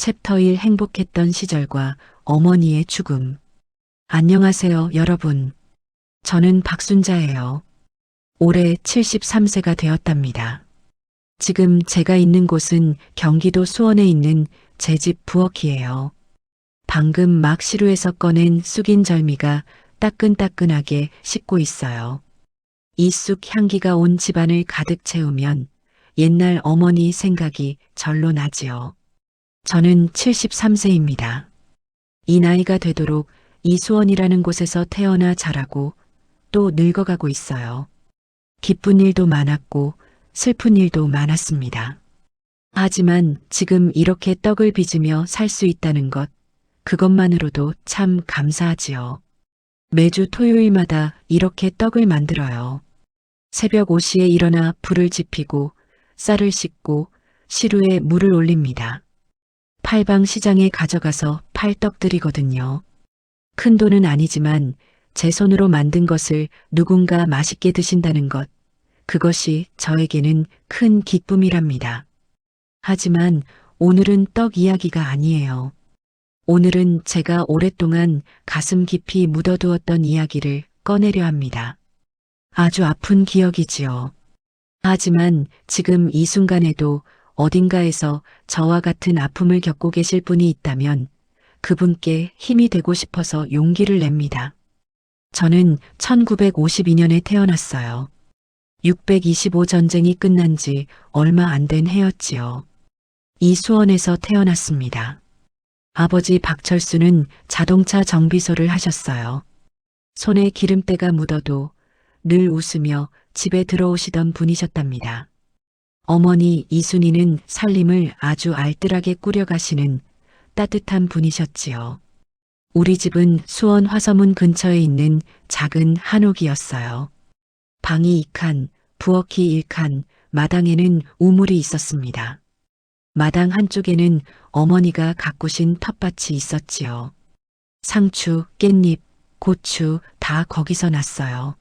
챕터 1 행복했던 시절과 어머니의 죽음. 안녕하세요, 여러분. 저는 박순자예요. 올해 73세가 되었답니다. 지금 제가 있는 곳은 경기도 수원에 있는 제 집 부엌이에요. 방금 막 시루에서 꺼낸 쑥인 절미가 따끈따끈하게 식고 있어요. 이 쑥 향기가 온 집안을 가득 채우면 옛날 어머니 생각이 절로 나지요. 저는 73세입니다. 이 나이가 되도록 이수원이라는 곳에서 태어나 자라고 또 늙어가고 있어요. 기쁜 일도 많았고 슬픈 일도 많았습니다. 하지만 지금 이렇게 떡을 빚으며 살 수 있다는 것, 그것만으로도 참 감사하지요. 매주 토요일마다 이렇게 떡을 만들어요. 새벽 5시에 일어나 불을 지피고 쌀을 씻고 시루에 물을 올립니다. 팔방 시장에 가져가서 팔 떡드리거든요. 큰 돈은 아니지만 제 손으로 만든 것을 누군가 맛있게 드신다는 것, 그것이 저에게는 큰 기쁨이랍니다. 하지만 오늘은 떡 이야기가 아니에요. 오늘은 제가 오랫동안 가슴 깊이 묻어두었던 이야기를 꺼내려 합니다. 아주 아픈 기억이지요. 하지만 지금 이 순간에도 어딘가에서 저와 같은 아픔을 겪고 계실 분이 있다면 그분께 힘이 되고 싶어서 용기를 냅니다. 저는 1952년에 태어났어요. 625 전쟁이 끝난 지 얼마 안 된 해였지요. 이수원에서 태어났습니다. 아버지 박철수는 자동차 정비소를 하셨어요. 손에 기름때가 묻어도 늘 웃으며 집에 들어오시던 분이셨답니다. 어머니 이순이는 살림을 아주 알뜰하게 꾸려가시는 따뜻한 분이셨지요. 우리 집은 수원 화서문 근처에 있는 작은 한옥이었어요. 방이 2칸, 부엌이 1칸, 마당에는 우물이 있었습니다. 마당 한쪽에는 어머니가 가꾸신 텃밭이 있었지요. 상추, 깻잎, 고추 다 거기서 났어요.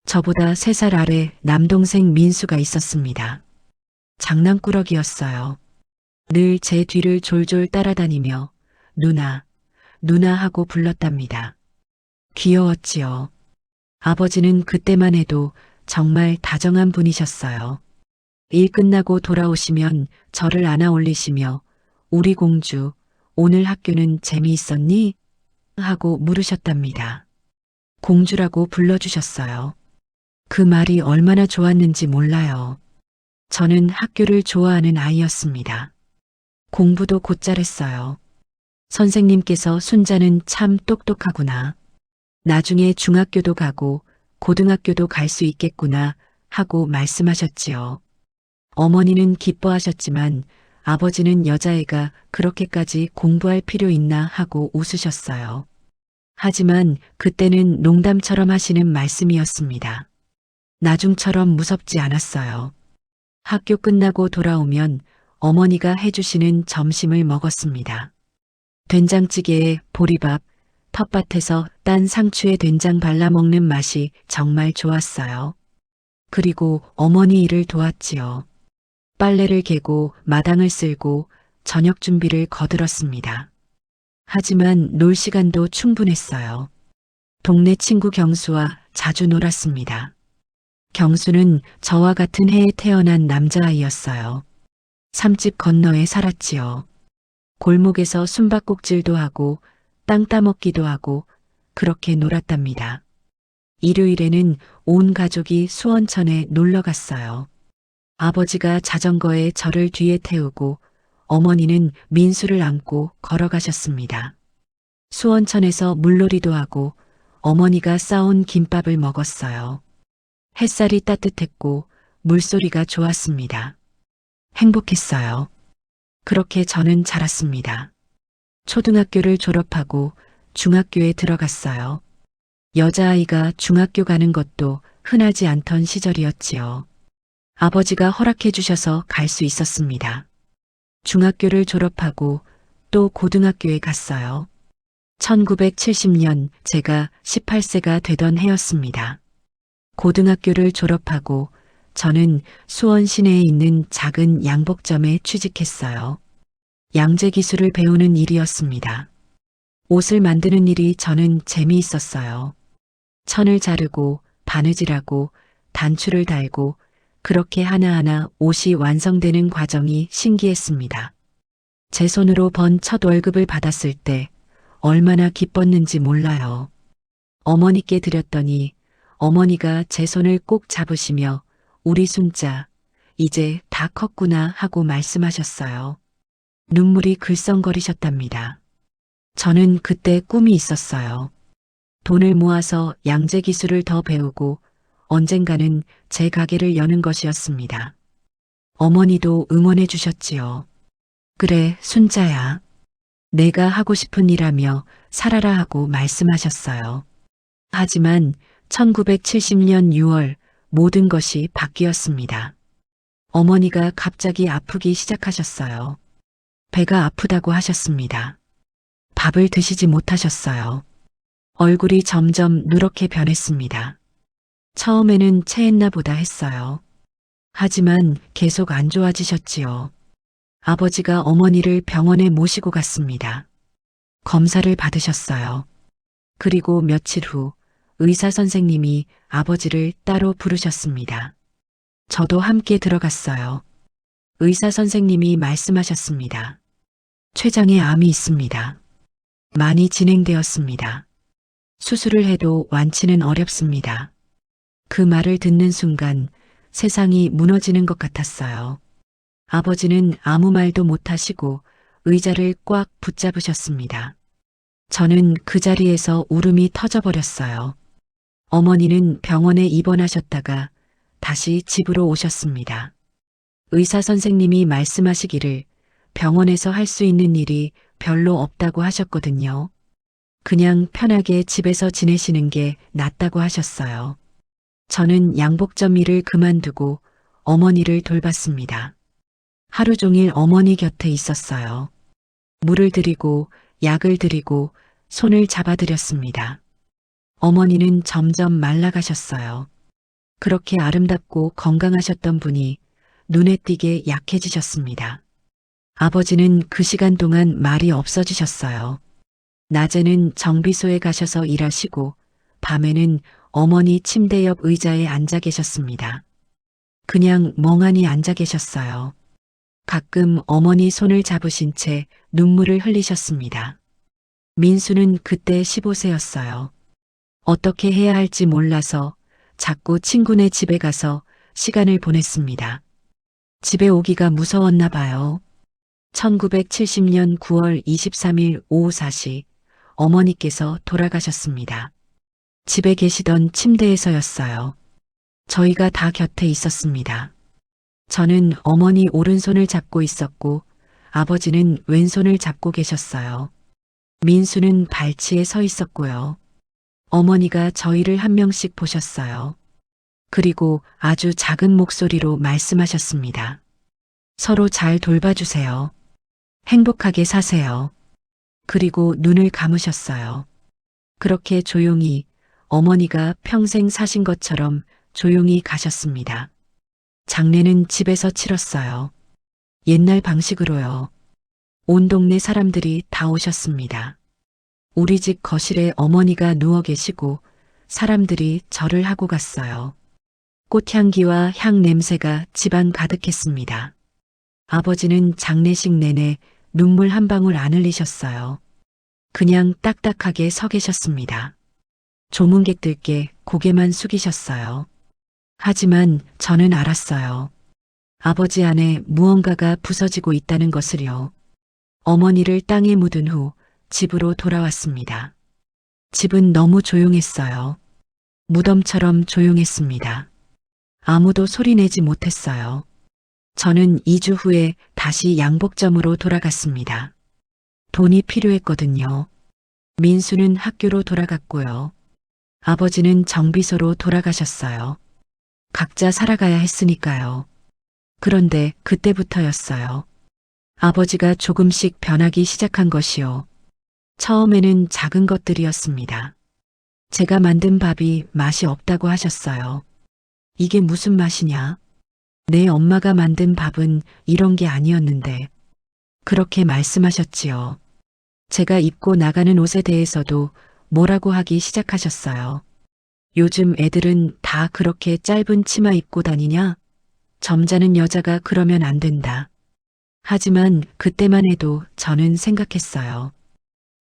저보다 3살 아래 남동생 민수가 있었습니다. 장난꾸러기였어요. 늘 제 뒤를 졸졸 따라다니며 누나, 누나 하고 불렀답니다. 귀여웠지요. 아버지는 그때만 해도 정말 다정한 분이셨어요. 일 끝나고 돌아오시면 저를 안아 올리시며 우리 공주, 오늘 학교는 재미있었니? 하고 물으셨답니다. 공주라고 불러주셨어요. 그 말이 얼마나 좋았는지 몰라요. 저는 학교를 좋아하는 아이였습니다. 공부도 곧잘했어요. 선생님께서 순자는 참 똑똑하구나. 나중에 중학교도 가고 고등학교도 갈 수 있겠구나 하고 말씀하셨지요. 어머니는 기뻐하셨지만 아버지는 여자애가 그렇게까지 공부할 필요 있나 하고 웃으셨어요. 하지만 그때는 농담처럼 하시는 말씀이었습니다. 나중처럼 무섭지 않았어요. 학교 끝나고 돌아오면 어머니가 해주시는 점심을 먹었습니다. 된장찌개에 보리밥, 텃밭에서 딴 상추에 된장 발라 먹는 맛이 정말 좋았어요. 그리고 어머니 일을 도왔지요. 빨래를 개고 마당을 쓸고 저녁 준비를 거들었습니다. 하지만 놀 시간도 충분했어요. 동네 친구 경수와 자주 놀았습니다. 경수는 저와 같은 해에 태어난 남자아이였어요. 삼집 건너에 살았지요. 골목에서 숨바꼭질도 하고 땅 따먹기도 하고 그렇게 놀았답니다. 일요일에는 온 가족이 수원천에 놀러 갔어요. 아버지가 자전거에 저를 뒤에 태우고 어머니는 민수를 안고 걸어가셨습니다. 수원천에서 물놀이도 하고 어머니가 싸온 김밥을 먹었어요. 햇살이 따뜻했고 물소리가 좋았습니다. 행복했어요. 그렇게 저는 자랐습니다. 초등학교를 졸업하고 중학교에 들어갔어요. 여자아이가 중학교 가는 것도 흔하지 않던 시절이었지요. 아버지가 허락해 주셔서 갈 수 있었습니다. 중학교를 졸업하고 또 고등학교에 갔어요. 1970년 제가 18세가 되던 해였습니다. 고등학교를 졸업하고 저는 수원 시내에 있는 작은 양복점에 취직했어요. 양재 기술을 배우는 일이었습니다. 옷을 만드는 일이 저는 재미있었어요. 천을 자르고 바느질하고 단추를 달고 그렇게 하나하나 옷이 완성되는 과정이 신기했습니다. 제 손으로 번 첫 월급을 받았을 때 얼마나 기뻤는지 몰라요. 어머니께 드렸더니 어머니가 제 손을 꼭 잡으시며 우리 순자 이제 다 컸구나 하고 말씀하셨어요. 눈물이 글썽거리셨답니다. 저는 그때 꿈이 있었어요. 돈을 모아서 양재 기술을 더 배우고 언젠가는 제 가게를 여는 것이었습니다. 어머니도 응원해 주셨지요. 그래, 순자야. 내가 하고 싶은 일하며 살아라 하고 말씀하셨어요. 하지만 1970년 6월 모든 것이 바뀌었습니다. 어머니가 갑자기 아프기 시작하셨어요. 배가 아프다고 하셨습니다. 밥을 드시지 못하셨어요. 얼굴이 점점 누렇게 변했습니다. 처음에는 체했나 보다 했어요. 하지만 계속 안 좋아지셨지요. 아버지가 어머니를 병원에 모시고 갔습니다. 검사를 받으셨어요. 그리고 며칠 후 의사 선생님이 아버지를 따로 부르셨습니다. 저도 함께 들어갔어요. 의사 선생님이 말씀하셨습니다. 췌장에 암이 있습니다. 많이 진행되었습니다. 수술을 해도 완치는 어렵습니다. 그 말을 듣는 순간 세상이 무너지는 것 같았어요. 아버지는 아무 말도 못하시고 의자를 꽉 붙잡으셨습니다. 저는 그 자리에서 울음이 터져버렸어요. 어머니는 병원에 입원하셨다가 다시 집으로 오셨습니다. 의사 선생님이 말씀하시기를 병원에서 할 수 있는 일이 별로 없다고 하셨거든요. 그냥 편하게 집에서 지내시는 게 낫다고 하셨어요. 저는 양복점 일을 그만두고 어머니를 돌봤습니다. 하루 종일 어머니 곁에 있었어요. 물을 드리고 약을 드리고 손을 잡아드렸습니다. 어머니는 점점 말라가셨어요. 그렇게 아름답고 건강하셨던 분이 눈에 띄게 약해지셨습니다. 아버지는 그 시간 동안 말이 없어지셨어요. 낮에는 정비소에 가셔서 일하시고 밤에는 어머니 침대 옆 의자에 앉아 계셨습니다. 그냥 멍하니 앉아 계셨어요. 가끔 어머니 손을 잡으신 채 눈물을 흘리셨습니다. 민수는 그때 15세였어요. 어떻게 해야 할지 몰라서 자꾸 친구네 집에 가서 시간을 보냈습니다. 집에 오기가 무서웠나 봐요. 1970년 9월 23일 오후 4시 어머니께서 돌아가셨습니다. 집에 계시던 침대에서였어요. 저희가 다 곁에 있었습니다. 저는 어머니 오른손을 잡고 있었고 아버지는 왼손을 잡고 계셨어요. 민수는 발치에 서 있었고요. 어머니가 저희를 한 명씩 보셨어요. 그리고 아주 작은 목소리로 말씀하셨습니다. 서로 잘 돌봐주세요. 행복하게 사세요. 그리고 눈을 감으셨어요. 그렇게 조용히 어머니가 평생 사신 것처럼 조용히 가셨습니다. 장례는 집에서 치렀어요. 옛날 방식으로요. 온 동네 사람들이 다 오셨습니다. 우리 집 거실에 어머니가 누워 계시고 사람들이 절을 하고 갔어요. 꽃향기와 향 냄새가 집안 가득했습니다. 아버지는 장례식 내내 눈물 한 방울 안 흘리셨어요. 그냥 딱딱하게 서 계셨습니다. 조문객들께 고개만 숙이셨어요. 하지만 저는 알았어요. 아버지 안에 무언가가 부서지고 있다는 것을요. 어머니를 땅에 묻은 후 집으로 돌아왔습니다. 집은 너무 조용했어요. 무덤처럼 조용했습니다. 아무도 소리내지 못했어요. 저는 2주 후에 다시 양복점으로 돌아갔습니다. 돈이 필요했거든요. 민수는 학교로 돌아갔고요. 아버지는 정비소로 돌아가셨어요. 각자 살아가야 했으니까요. 그런데 그때부터였어요. 아버지가 조금씩 변하기 시작한 것이요. 처음에는 작은 것들이었습니다. 제가 만든 밥이 맛이 없다고 하셨어요. 이게 무슨 맛이냐? 내 엄마가 만든 밥은 이런 게 아니었는데. 그렇게 말씀하셨지요. 제가 입고 나가는 옷에 대해서도 뭐라고 하기 시작하셨어요. 요즘 애들은 다 그렇게 짧은 치마 입고 다니냐? 점잖은 여자가 그러면 안 된다. 하지만 그때만 해도 저는 생각했어요.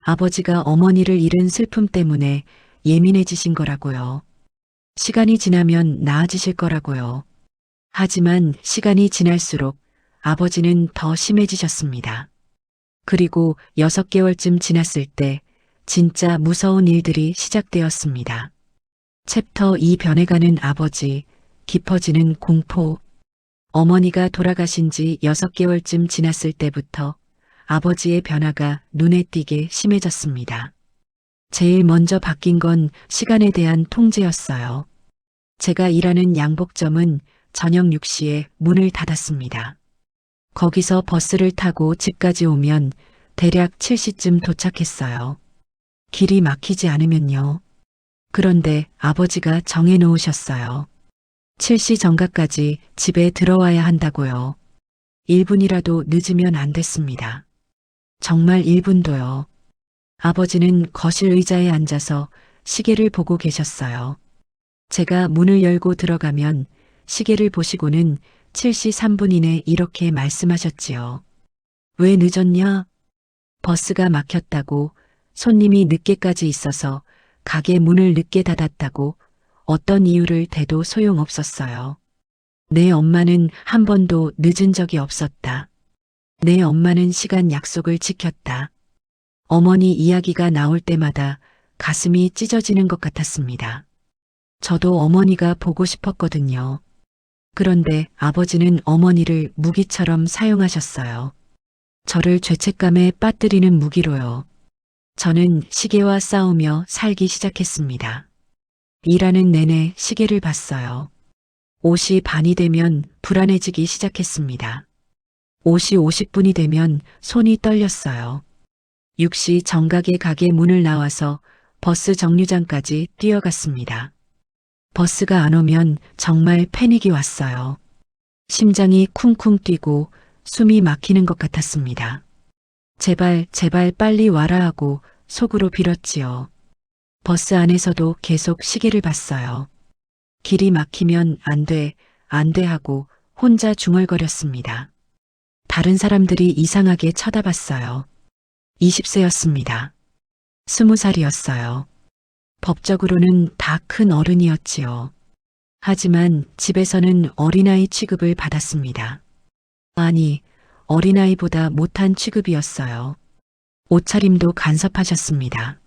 아버지가 어머니를 잃은 슬픔 때문에 예민해지신 거라고요. 시간이 지나면 나아지실 거라고요. 하지만 시간이 지날수록 아버지는 더 심해지셨습니다. 그리고 6개월쯤 지났을 때 진짜 무서운 일들이 시작되었습니다. 챕터 2 변해가는 아버지, 깊어지는 공포. 어머니가 돌아가신 지 6개월쯤 지났을 때부터 아버지의 변화가 눈에 띄게 심해졌습니다. 제일 먼저 바뀐 건 시간에 대한 통제였어요. 제가 일하는 양복점은 저녁 6시에 문을 닫았습니다. 거기서 버스를 타고 집까지 오면 대략 7시쯤 도착했어요. 길이 막히지 않으면요. 그런데 아버지가 정해 놓으셨어요. 7시 정각까지 집에 들어와야 한다고요. 1분이라도 늦으면 안 됐습니다. 정말 1분도요. 아버지는 거실 의자에 앉아서 시계를 보고 계셨어요. 제가 문을 열고 들어가면 시계를 보시고는 7시 3분 이내 이렇게 말씀하셨지요. 왜 늦었냐? 버스가 막혔다고, 손님이 늦게까지 있어서 가게 문을 늦게 닫았다고, 어떤 이유를 대도 소용없었어요. 내 엄마는 한 번도 늦은 적이 없었다. 내 엄마는 시간 약속을 지켰다. 어머니 이야기가 나올 때마다 가슴이 찢어지는 것 같았습니다. 저도 어머니가 보고 싶었거든요. 그런데 아버지는 어머니를 무기처럼 사용하셨어요. 저를 죄책감에 빠뜨리는 무기로요. 저는 시계와 싸우며 살기 시작했습니다. 일하는 내내 시계를 봤어요. 5시 반이 되면 불안해지기 시작했습니다. 5시 50분이 되면 손이 떨렸어요. 6시 정각에 가게 문을 나와서 버스 정류장까지 뛰어갔습니다. 버스가 안 오면 정말 패닉이 왔어요. 심장이 쿵쿵 뛰고 숨이 막히는 것 같았습니다. 제발, 제발 빨리 와라 하고 속으로 빌었지요. 버스 안에서도 계속 시계를 봤어요. 길이 막히면 안 돼, 안 돼 하고 혼자 중얼거렸습니다. 다른 사람들이 이상하게 쳐다봤어요. 20세였습니다. 20살이었어요. 법적으로는 다 큰 어른이었지요. 하지만 집에서는 어린아이 취급을 받았습니다. 아니, 어린아이보다 못한 취급이었어요. 옷차림도 간섭하셨습니다.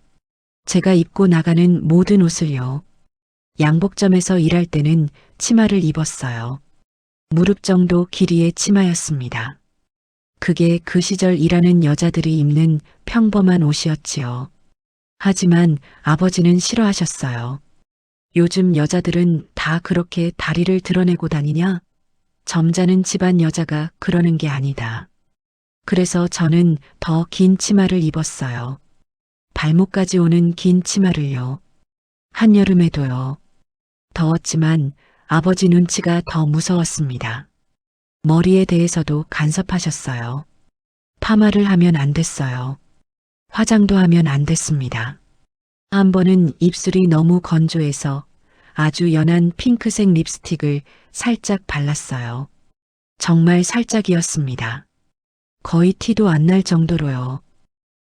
제가 입고 나가는 모든 옷을요. 양복점에서 일할 때는 치마를 입었어요. 무릎 정도 길이의 치마였습니다. 그게 그 시절 일하는 여자들이 입는 평범한 옷이었지요. 하지만 아버지는 싫어하셨어요. 요즘 여자들은 다 그렇게 다리를 드러내고 다니냐? 점잖은 집안 여자가 그러는 게 아니다. 그래서 저는 더 긴 치마를 입었어요. 발목까지 오는 긴 치마를요. 한여름에도요. 더웠지만 아버지 눈치가 더 무서웠습니다. 머리에 대해서도 간섭하셨어요. 파마를 하면 안 됐어요. 화장도 하면 안 됐습니다. 한 번은 입술이 너무 건조해서 아주 연한 핑크색 립스틱을 살짝 발랐어요. 정말 살짝이었습니다. 거의 티도 안 날 정도로요.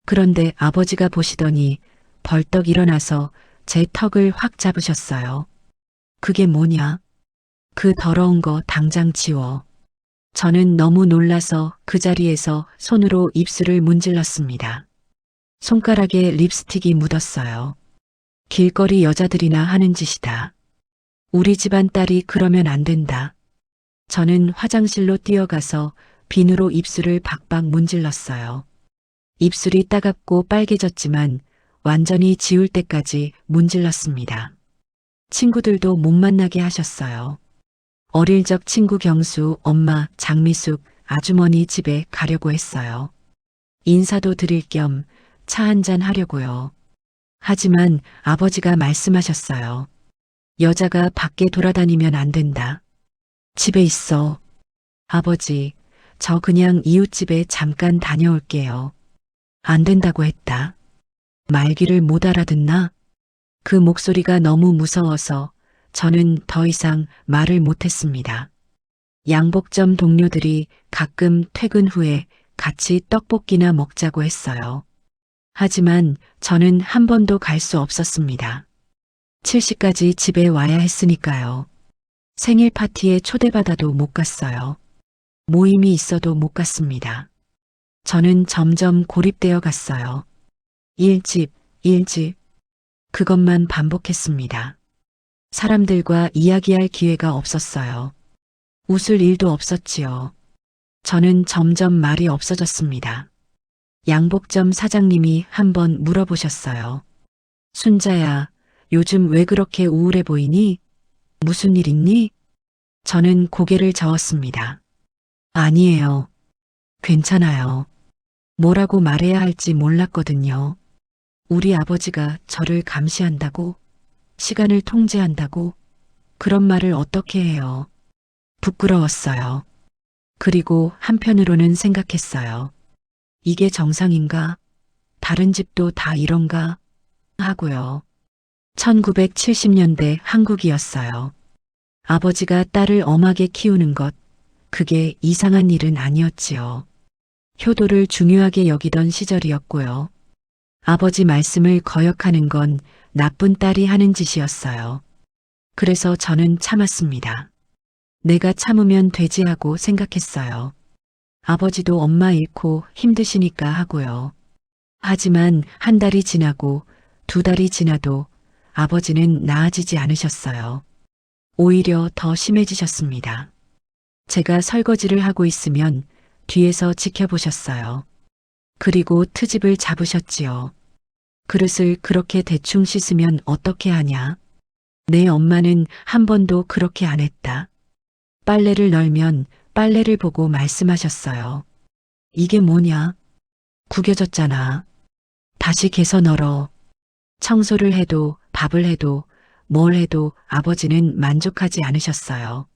그런데 아버지가 보시더니 벌떡 일어나서 제 턱을 확 잡으셨어요. 그게 뭐냐? 그 더러운 거 당장 지워. 저는 너무 놀라서 그 자리에서 손으로 입술을 문질렀습니다. 손가락에 립스틱이 묻었어요. 길거리 여자들이나 하는 짓이다. 우리 집안 딸이 그러면 안 된다. 저는 화장실로 뛰어가서 비누로 입술을 박박 문질렀어요. 입술이 따갑고 빨개졌지만 완전히 지울 때까지 문질렀습니다. 친구들도 못 만나게 하셨어요. 어릴 적 친구 경수, 엄마, 장미숙, 아주머니 집에 가려고 했어요. 인사도 드릴 겸 차 한잔 하려고요. 하지만 아버지가 말씀하셨어요. 여자가 밖에 돌아다니면 안 된다. 집에 있어. 아버지, 저 그냥 이웃집에 잠깐 다녀올게요. 안 된다고 했다. 말귀를 못 알아듣나? 그 목소리가 너무 무서워서 저는 더 이상 말을 못했습니다. 양복점 동료들이 가끔 퇴근 후에 같이 떡볶이나 먹자고 했어요. 하지만 저는 한 번도 갈 수 없었습니다. 7시까지 집에 와야 했으니까요. 생일 파티에 초대받아도 못 갔어요. 모임이 있어도 못 갔습니다. 저는 점점 고립되어 갔어요. 일집, 일집. 그것만 반복했습니다. 사람들과 이야기할 기회가 없었어요. 웃을 일도 없었지요. 저는 점점 말이 없어졌습니다. 양복점 사장님이 한번 물어보셨어요. 순자야, 요즘 왜 그렇게 우울해 보이니? 무슨 일 있니? 저는 고개를 저었습니다. 아니에요. 괜찮아요. 뭐라고 말해야 할지 몰랐거든요. 우리 아버지가 저를 감시한다고, 시간을 통제한다고, 그런 말을 어떻게 해요. 부끄러웠어요. 그리고 한편으로는 생각했어요. 이게 정상인가? 다른 집도 다 이런가? 하고요. 1970년대 한국이었어요. 아버지가 딸을 엄하게 키우는 것, 그게 이상한 일은 아니었지요. 효도를 중요하게 여기던 시절이었고요. 아버지 말씀을 거역하는 건 나쁜 딸이 하는 짓이었어요. 그래서 저는 참았습니다. 내가 참으면 되지 하고 생각했어요. 아버지도 엄마 잃고 힘드시니까 하고요. 하지만 한 달이 지나고 두 달이 지나도 아버지는 나아지지 않으셨어요. 오히려 더 심해지셨습니다. 제가 설거지를 하고 있으면 뒤에서 지켜보셨어요. 그리고 트집을 잡으셨지요. 그릇을 그렇게 대충 씻으면 어떻게 하냐? 내 엄마는 한 번도 그렇게 안 했다. 빨래를 널면 빨래를 보고 말씀하셨어요. 이게 뭐냐? 구겨졌잖아. 다시 개서 널어. 청소를 해도 밥을 해도 뭘 해도 아버지는 만족하지 않으셨어요.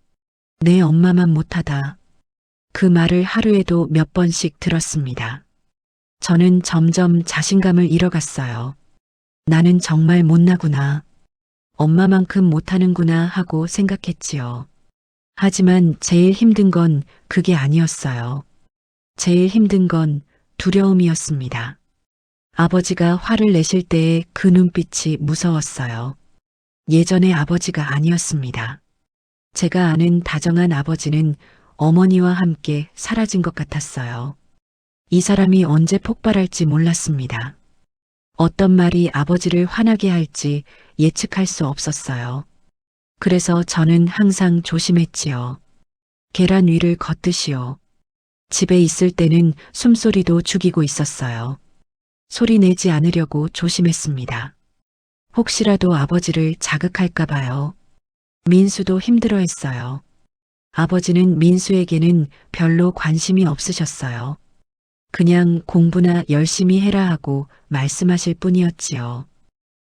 내 엄마만 못하다. 그 말을 하루에도 몇 번씩 들었습니다. 저는 점점 자신감을 잃어갔어요. 나는 정말 못나구나. 엄마만큼 못하는구나 하고 생각했지요. 하지만 제일 힘든 건 그게 아니었어요. 제일 힘든 건 두려움이었습니다. 아버지가 화를 내실 때의 그 눈빛이 무서웠어요. 예전의 아버지가 아니었습니다. 제가 아는 다정한 아버지는 어머니와 함께 사라진 것 같았어요. 이 사람이 언제 폭발할지 몰랐습니다. 어떤 말이 아버지를 화나게 할지 예측할 수 없었어요. 그래서 저는 항상 조심했지요. 계란 위를 걷듯이요. 집에 있을 때는 숨소리도 죽이고 있었어요. 소리 내지 않으려고 조심했습니다. 혹시라도 아버지를 자극할까 봐요. 민수도 힘들어했어요. 아버지는 민수에게는 별로 관심이 없으셨어요. 그냥 공부나 열심히 해라 하고 말씀하실 뿐이었지요.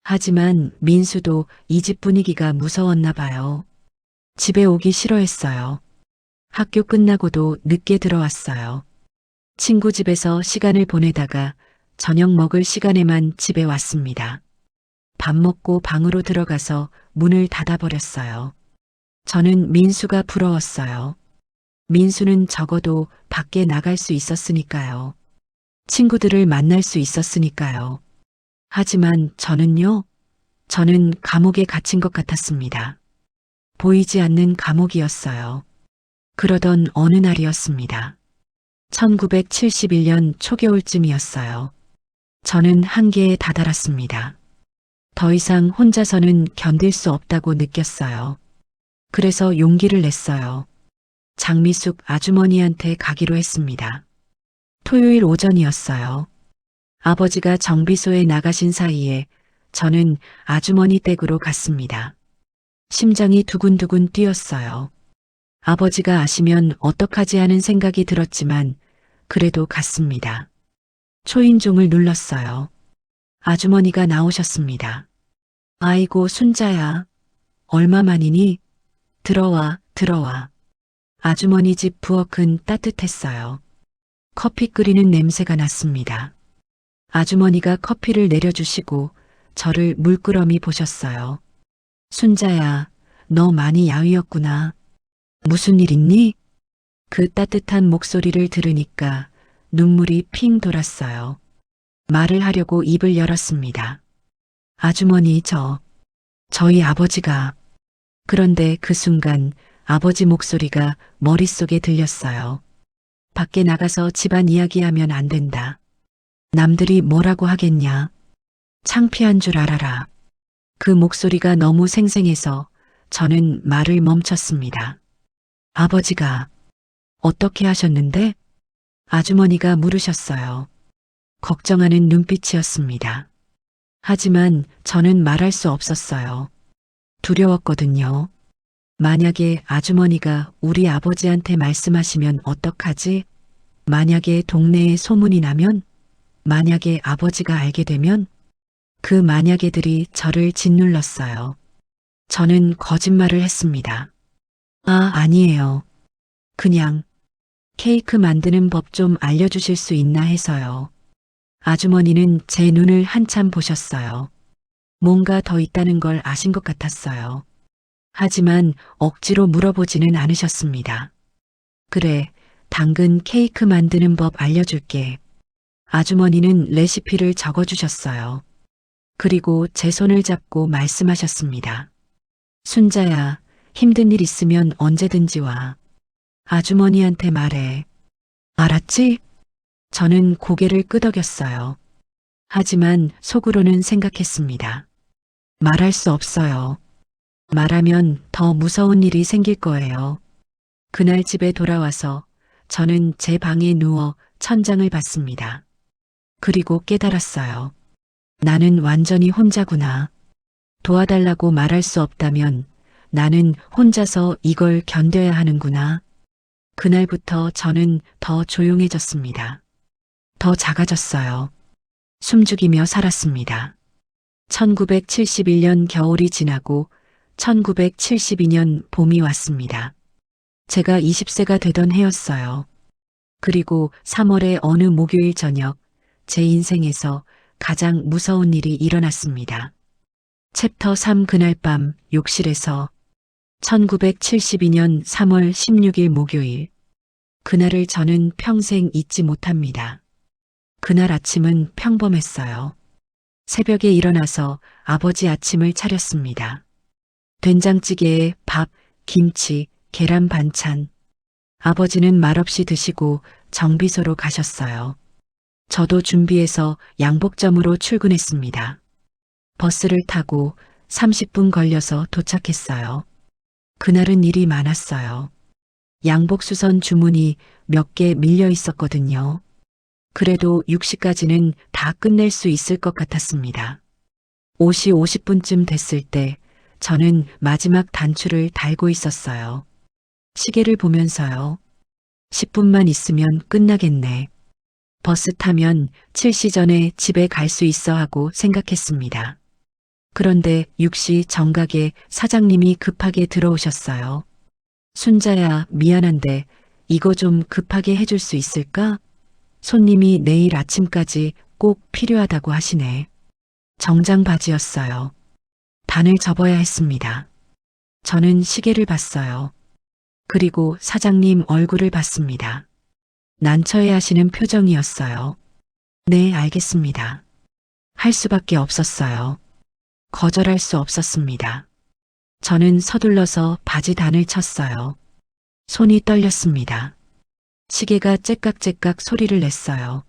하지만 민수도 이 집 분위기가 무서웠나 봐요. 집에 오기 싫어했어요. 학교 끝나고도 늦게 들어왔어요. 친구 집에서 시간을 보내다가 저녁 먹을 시간에만 집에 왔습니다. 밥 먹고 방으로 들어가서 문을 닫아버렸어요. 저는 민수가 부러웠어요. 민수는 적어도 밖에 나갈 수 있었으니까요. 친구들을 만날 수 있었으니까요. 하지만 저는요, 저는 감옥에 갇힌 것 같았습니다. 보이지 않는 감옥이었어요. 그러던 어느 날이었습니다. 1971년 초겨울쯤이었어요. 저는 한계에 다다랐습니다. 더 이상 혼자서는 견딜 수 없다고 느꼈어요. 그래서 용기를 냈어요. 장미숙 아주머니한테 가기로 했습니다. 토요일 오전이었어요. 아버지가 정비소에 나가신 사이에 저는 아주머니 댁으로 갔습니다. 심장이 두근두근 뛰었어요. 아버지가 아시면 어떡하지 하는 생각이 들었지만 그래도 갔습니다. 초인종을 눌렀어요. 아주머니가 나오셨습니다. 아이고 순자야. 얼마만이니? 들어와, 들어와. 아주머니 집 부엌은 따뜻했어요. 커피 끓이는 냄새가 났습니다. 아주머니가 커피를 내려주시고 저를 물끄러미 보셨어요. 순자야, 너 많이 야위었구나. 무슨 일 있니? 그 따뜻한 목소리를 들으니까 눈물이 핑 돌았어요. 말을 하려고 입을 열었습니다. 아주머니, 저희 아버지가. 그런데 그 순간 아버지 목소리가 머릿속에 들렸어요. 밖에 나가서 집안 이야기하면 안 된다. 남들이 뭐라고 하겠냐. 창피한 줄 알아라. 그 목소리가 너무 생생해서 저는 말을 멈췄습니다. 아버지가 어떻게 하셨는데? 아주머니가 물으셨어요. 걱정하는 눈빛이었습니다. 하지만 저는 말할 수 없었어요. 두려웠거든요. 만약에 아주머니가 우리 아버지한테 말씀하시면 어떡하지? 만약에 동네에 소문이 나면? 만약에 아버지가 알게 되면? 그 만약에들이 저를 짓눌렀어요. 저는 거짓말을 했습니다. 아니에요. 그냥 케이크 만드는 법 좀 알려주실 수 있나 해서요. 아주머니는 제 눈을 한참 보셨어요. 뭔가 더 있다는 걸 아신 것 같았어요. 하지만 억지로 물어보지는 않으셨습니다. 그래, 당근 케이크 만드는 법 알려줄게. 아주머니는 레시피를 적어주셨어요. 그리고 제 손을 잡고 말씀하셨습니다. 순자야, 힘든 일 있으면 언제든지 와. 아주머니한테 말해. 알았지? 저는 고개를 끄덕였어요. 하지만 속으로는 생각했습니다. 말할 수 없어요. 말하면 더 무서운 일이 생길 거예요. 그날 집에 돌아와서 저는 제 방에 누워 천장을 봤습니다. 그리고 깨달았어요. 나는 완전히 혼자구나. 도와달라고 말할 수 없다면 나는 혼자서 이걸 견뎌야 하는구나. 그날부터 저는 더 조용해졌습니다. 더 작아졌어요. 숨죽이며 살았습니다. 1971년 겨울이 지나고 1972년 봄이 왔습니다. 제가 20세가 되던 해였어요. 그리고 3월의 어느 목요일 저녁, 제 인생에서 가장 무서운 일이 일어났습니다. 챕터 3 그날 밤 욕실에서 1972년 3월 16일 목요일. 그날을 저는 평생 잊지 못합니다. 그날 아침은 평범했어요. 새벽에 일어나서 아버지 아침을 차렸습니다. 된장찌개에 밥, 김치, 계란 반찬. 아버지는 말없이 드시고 정비소로 가셨어요. 저도 준비해서 양복점으로 출근했습니다. 버스를 타고 30분 걸려서 도착했어요. 그날은 일이 많았어요. 양복수선 주문이 몇 개 밀려 있었거든요. 그래도 6시까지는 다 끝낼 수 있을 것 같았습니다. 옷이 50분쯤 됐을 때 저는 마지막 단추를 달고 있었어요. 시계를 보면서요. 10분만 있으면 끝나겠네. 버스 타면 7시 전에 집에 갈 수 있어 하고 생각했습니다. 그런데 6시 정각에 사장님이 급하게 들어오셨어요. 순자야, 미안한데 이거 좀 급하게 해줄 수 있을까? 손님이 내일 아침까지 꼭 필요하다고 하시네. 정장 바지였어요. 반을 접어야 했습니다. 저는 시계를 봤어요. 그리고 사장님 얼굴을 봤습니다. 난처해 하시는 표정이었어요. 네, 알겠습니다. 할 수밖에 없었어요. 거절할 수 없었습니다. 저는 서둘러서 바지 단을 쳤어요. 손이 떨렸습니다. 시계가 째깍째깍 소리를 냈어요.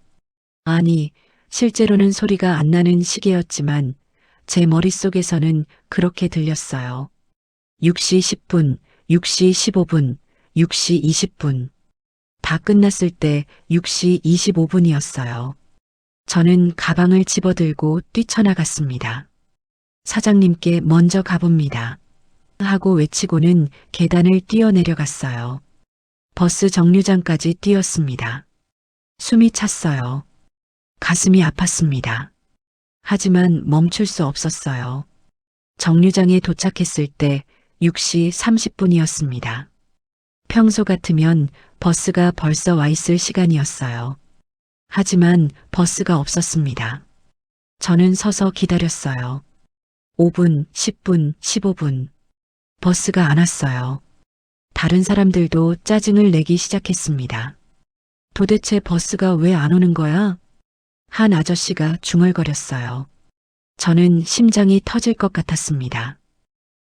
아니, 실제로는 소리가 안 나는 시계였지만 제 머릿속에서는 그렇게 들렸어요. 6시 10분, 6시 15분, 6시 20분. 다 끝났을 때 6시 25분이었어요. 저는 가방을 집어들고 뛰쳐나갔습니다. 사장님께 먼저 가봅니다. 하고 외치고는 계단을 뛰어내려갔어요. 버스 정류장까지 뛰었습니다. 숨이 찼어요. 가슴이 아팠습니다. 하지만 멈출 수 없었어요. 정류장에 도착했을 때 6시 30분이었습니다. 평소 같으면 버스가 벌써 와 있을 시간이었어요. 하지만 버스가 없었습니다. 저는 서서 기다렸어요. 5분, 10분, 15분. 버스가 안 왔어요. 다른 사람들도 짜증을 내기 시작했습니다. 도대체 버스가 왜 안 오는 거야? 한 아저씨가 중얼거렸어요. 저는 심장이 터질 것 같았습니다.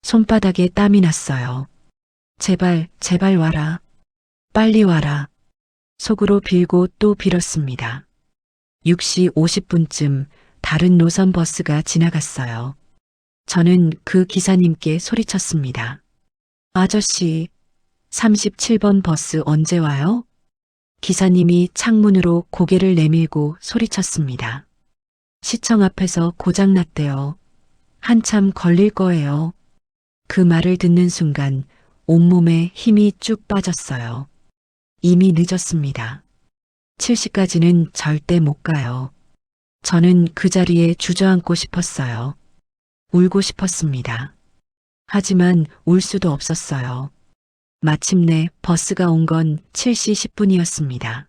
손바닥에 땀이 났어요. 제발, 제발 와라. 빨리 와라. 속으로 빌고 또 빌었습니다. 6시 50분쯤 다른 노선 버스가 지나갔어요. 저는 그 기사님께 소리쳤습니다. 아저씨, 37번 버스 언제 와요? 기사님이 창문으로 고개를 내밀고 소리쳤습니다. 시청 앞에서 고장났대요. 한참 걸릴 거예요. 그 말을 듣는 순간 온몸에 힘이 쭉 빠졌어요. 이미 늦었습니다. 7시까지는 절대 못 가요. 저는 그 자리에 주저앉고 싶었어요. 울고 싶었습니다. 하지만 울 수도 없었어요. 마침내 버스가 온 건 7시 10분이었습니다.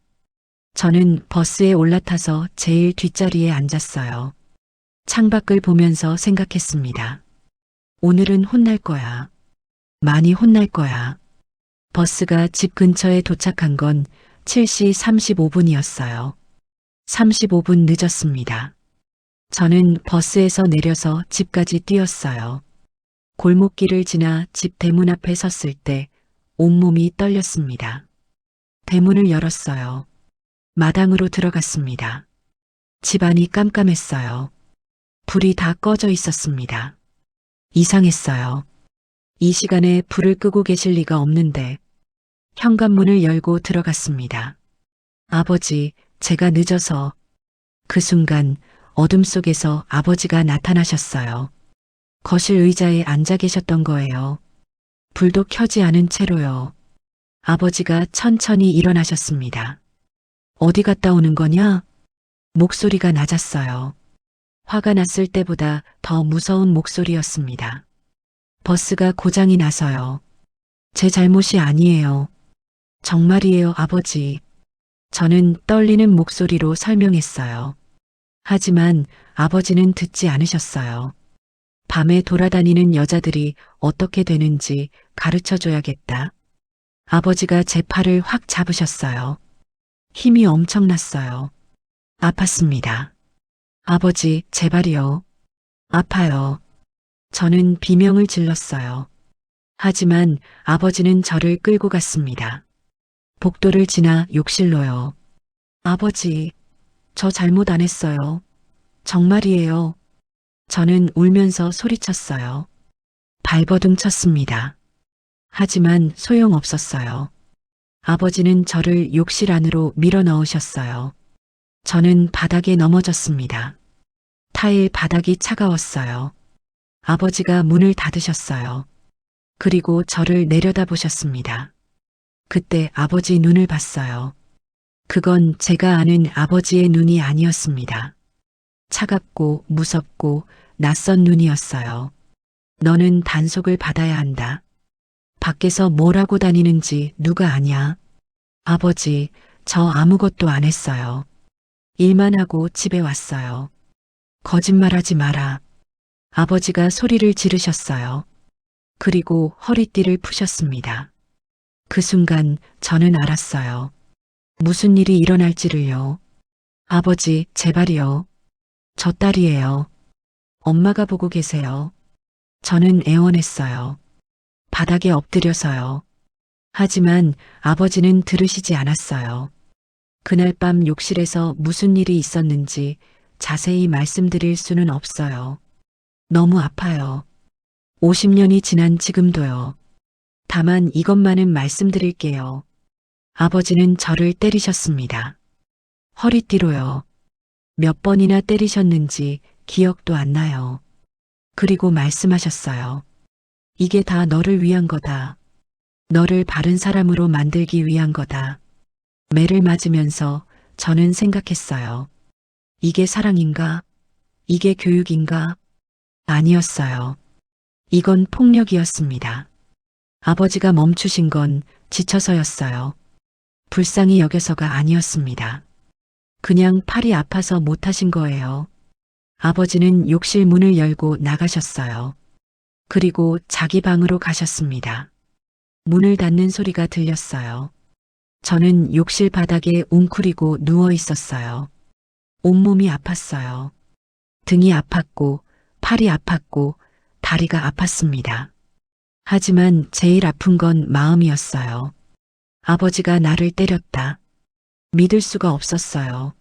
저는 버스에 올라타서 제일 뒷자리에 앉았어요. 창밖을 보면서 생각했습니다. 오늘은 혼날 거야. 많이 혼날 거야. 버스가 집 근처에 도착한 건 7시 35분이었어요. 35분 늦었습니다. 저는 버스에서 내려서 집까지 뛰었어요. 골목길을 지나 집 대문 앞에 섰을 때 온몸이 떨렸습니다. 대문을 열었어요. 마당으로 들어갔습니다. 집안이 깜깜했어요. 불이 다 꺼져 있었습니다. 이상했어요. 이 시간에 불을 끄고 계실 리가 없는데 현관문을 열고 들어갔습니다. 아버지, 제가 늦어서. 그 순간 어둠 속에서 아버지가 나타나셨어요. 거실 의자에 앉아 계셨던 거예요. 불도 켜지 않은 채로요. 아버지가 천천히 일어나셨습니다. 어디 갔다 오는 거냐? 목소리가 낮았어요. 화가 났을 때보다 더 무서운 목소리였습니다. 버스가 고장이 나서요. 제 잘못이 아니에요. 정말이에요, 아버지. 저는 떨리는 목소리로 설명했어요. 하지만 아버지는 듣지 않으셨어요. 밤에 돌아다니는 여자들이 어떻게 되는지 가르쳐 줘야겠다. 아버지가 제 팔을 확 잡으셨어요. 힘이 엄청났어요. 아팠습니다. 아버지, 제발이요. 아파요. 저는 비명을 질렀어요. 하지만 아버지는 저를 끌고 갔습니다. 복도를 지나 욕실로요. 아버지, 저 잘못 안 했어요. 정말이에요. 저는 울면서 소리쳤어요. 발버둥 쳤습니다. 하지만 소용없었어요. 아버지는 저를 욕실 안으로 밀어 넣으셨어요. 저는 바닥에 넘어졌습니다. 타일 바닥이 차가웠어요. 아버지가 문을 닫으셨어요. 그리고 저를 내려다보셨습니다. 그때 아버지 눈을 봤어요. 그건 제가 아는 아버지의 눈이 아니었습니다. 차갑고 무섭고 낯선 눈이었어요. 너는 단속을 받아야 한다. 밖에서 뭘 하고 다니는지 누가 아냐? 아버지, 저 아무것도 안 했어요. 일만 하고 집에 왔어요. 거짓말하지 마라. 아버지가 소리를 지르셨어요. 그리고 허리띠를 푸셨습니다. 그 순간 저는 알았어요. 무슨 일이 일어날지를요. 아버지, 제발이요. 저 딸이에요. 엄마가 보고 계세요. 저는 애원했어요. 바닥에 엎드려서요. 하지만 아버지는 들으시지 않았어요. 그날 밤 욕실에서 무슨 일이 있었는지 자세히 말씀드릴 수는 없어요. 너무 아파요. 50년이 지난 지금도요. 다만 이것만은 말씀드릴게요. 아버지는 저를 때리셨습니다. 허리띠로요. 몇 번이나 때리셨는지 기억도 안 나요. 그리고 말씀하셨어요. 이게 다 너를 위한 거다. 너를 바른 사람으로 만들기 위한 거다. 매를 맞으면서 저는 생각했어요. 이게 사랑인가? 이게 교육인가? 아니었어요. 이건 폭력이었습니다. 아버지가 멈추신 건 지쳐서였어요. 불쌍히 여겨서가 아니었습니다. 그냥 팔이 아파서 못하신 거예요. 아버지는 욕실 문을 열고 나가셨어요. 그리고 자기 방으로 가셨습니다. 문을 닫는 소리가 들렸어요. 저는 욕실 바닥에 웅크리고 누워 있었어요. 온몸이 아팠어요. 등이 아팠고, 팔이 아팠고, 다리가 아팠습니다. 하지만 제일 아픈 건 마음이었어요. 아버지가 나를 때렸다. 믿을 수가 없었어요.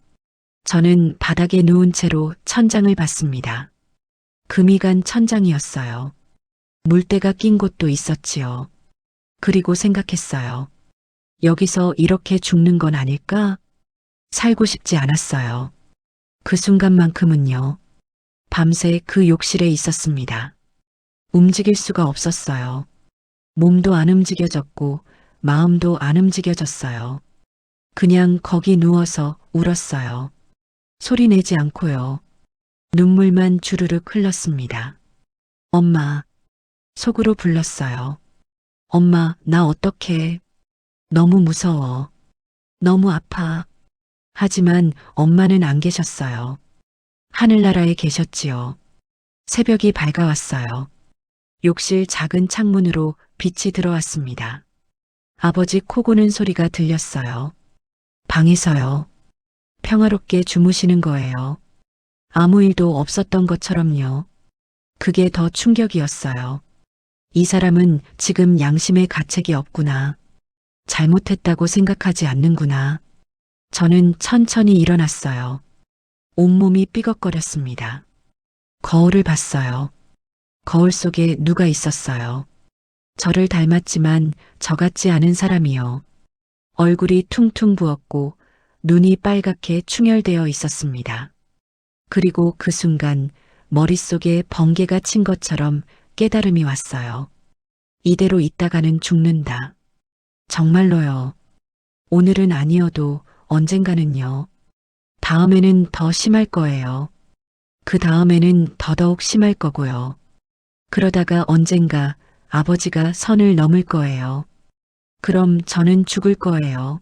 저는 바닥에 누운 채로 천장을 봤습니다. 금이 간 천장이었어요. 물때가 낀 곳도 있었지요. 그리고 생각했어요. 여기서 이렇게 죽는 건 아닐까? 살고 싶지 않았어요. 그 순간만큼은요. 밤새 그 욕실에 있었습니다. 움직일 수가 없었어요. 몸도 안 움직여졌고 마음도 안 움직여졌어요. 그냥 거기 누워서 울었어요. 소리 내지 않고요. 눈물만 주르륵 흘렀습니다. 엄마. 속으로 불렀어요. 엄마, 나 어떡해. 너무 무서워. 너무 아파. 하지만 엄마는 안 계셨어요. 하늘나라에 계셨지요. 새벽이 밝아왔어요. 욕실 작은 창문으로 빛이 들어왔습니다. 아버지 코 고는 소리가 들렸어요. 방에서요. 평화롭게 주무시는 거예요. 아무 일도 없었던 것처럼요. 그게 더 충격이었어요. 이 사람은 지금 양심의 가책이 없구나. 잘못했다고 생각하지 않는구나. 저는 천천히 일어났어요. 온몸이 삐걱거렸습니다. 거울을 봤어요. 거울 속에 누가 있었어요. 저를 닮았지만 저 같지 않은 사람이요. 얼굴이 퉁퉁 부었고 눈이 빨갛게 충혈되어 있었습니다. 그리고 그 순간 머릿속에 번개가 친 것처럼 깨달음이 왔어요. 이대로 있다가는 죽는다. 정말로요. 오늘은 아니어도 언젠가는요. 다음에는 더 심할 거예요. 그 다음에는 더더욱 심할 거고요. 그러다가 언젠가 아버지가 선을 넘을 거예요. 그럼 저는 죽을 거예요.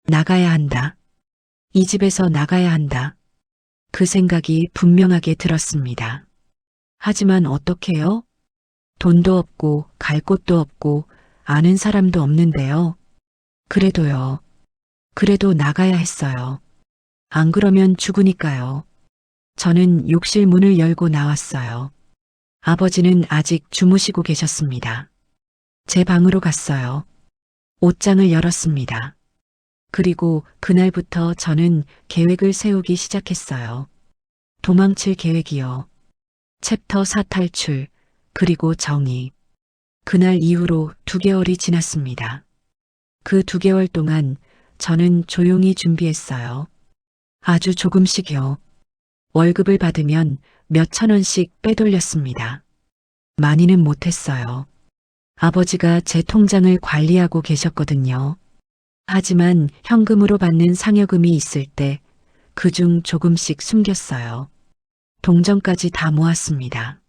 나가야 한다. 이 집에서 나가야 한다. 그 생각이 분명하게 들었습니다. 하지만 어떡해요? 돈도 없고 갈 곳도 없고 아는 사람도 없는데요. 그래도요. 그래도 나가야 했어요. 안 그러면 죽으니까요. 저는 욕실 문을 열고 나왔어요. 아버지는 아직 주무시고 계셨습니다. 제 방으로 갔어요. 옷장을 열었습니다. 그리고 그날부터 저는 계획을 세우기 시작했어요. 도망칠 계획이요. 챕터 4 탈출, 그리고 정의. 그날 이후로 2개월이 지났습니다. 그 2개월 동안 저는 조용히 준비했어요. 아주 조금씩요. 월급을 받으면 몇천 원씩 빼돌렸습니다. 많이는 못했어요. 아버지가 제 통장을 관리하고 계셨거든요. 하지만 현금으로 받는 상여금이 있을 때 그중 조금씩 숨겼어요. 동전까지 다 모았습니다.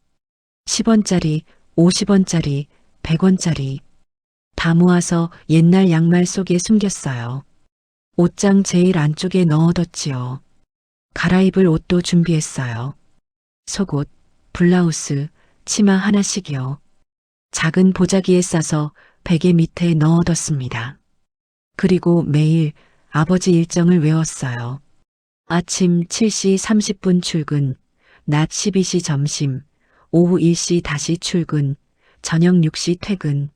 10원짜리, 50원짜리, 100원짜리 다 모아서 옛날 양말 속에 숨겼어요. 옷장 제일 안쪽에 넣어뒀지요. 갈아입을 옷도 준비했어요. 속옷, 블라우스, 치마 하나씩이요. 작은 보자기에 싸서 베개 밑에 넣어뒀습니다. 그리고 매일 아버지 일정을 외웠어요. 아침 7시 30분 출근, 낮 12시 점심, 오후 1시 다시 출근, 저녁 6시 퇴근.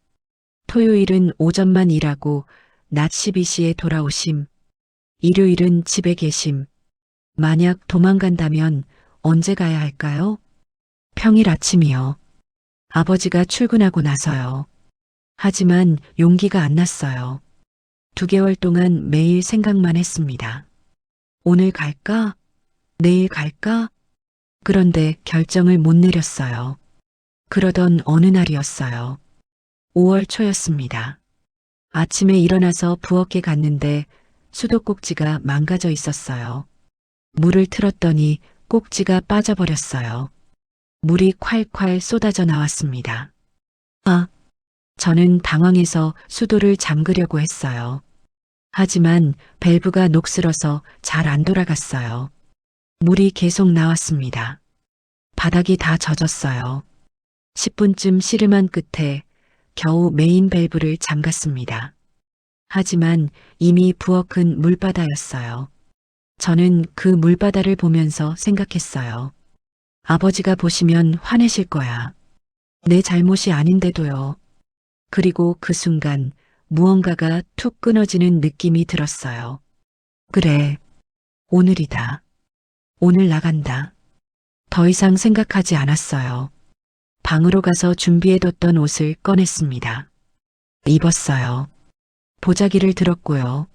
토요일은 오전만 일하고 낮 12시에 돌아오심. 일요일은 집에 계심. 만약 도망간다면 언제 가야 할까요? 평일 아침이요. 아버지가 출근하고 나서요. 하지만 용기가 안 났어요. 2개월 동안 매일 생각만 했습니다. 오늘 갈까? 내일 갈까? 그런데 결정을 못 내렸어요. 그러던 어느 날이었어요. 5월 초였습니다. 아침에 일어나서 부엌에 갔는데 수도꼭지가 망가져 있었어요. 물을 틀었더니 꼭지가 빠져버렸어요. 물이 콸콸 쏟아져 나왔습니다. 아, 저는 당황해서 수도를 잠그려고 했어요. 하지만 밸브가 녹슬어서 잘 안 돌아갔어요. 물이 계속 나왔습니다. 바닥이 다 젖었어요. 10분쯤 씨름한 끝에 겨우 메인 밸브를 잠갔습니다. 하지만 이미 부엌은 물바다였어요. 저는 그 물바다를 보면서 생각했어요. 아버지가 보시면 화내실 거야. 내 잘못이 아닌데도요. 그리고 그 순간 무언가가 툭 끊어지는 느낌이 들었어요. 그래, 오늘이다. 오늘 나간다. 더 이상 생각하지 않았어요. 방으로 가서 준비해뒀던 옷을 꺼냈습니다. 입었어요. 보자기를 들었고요.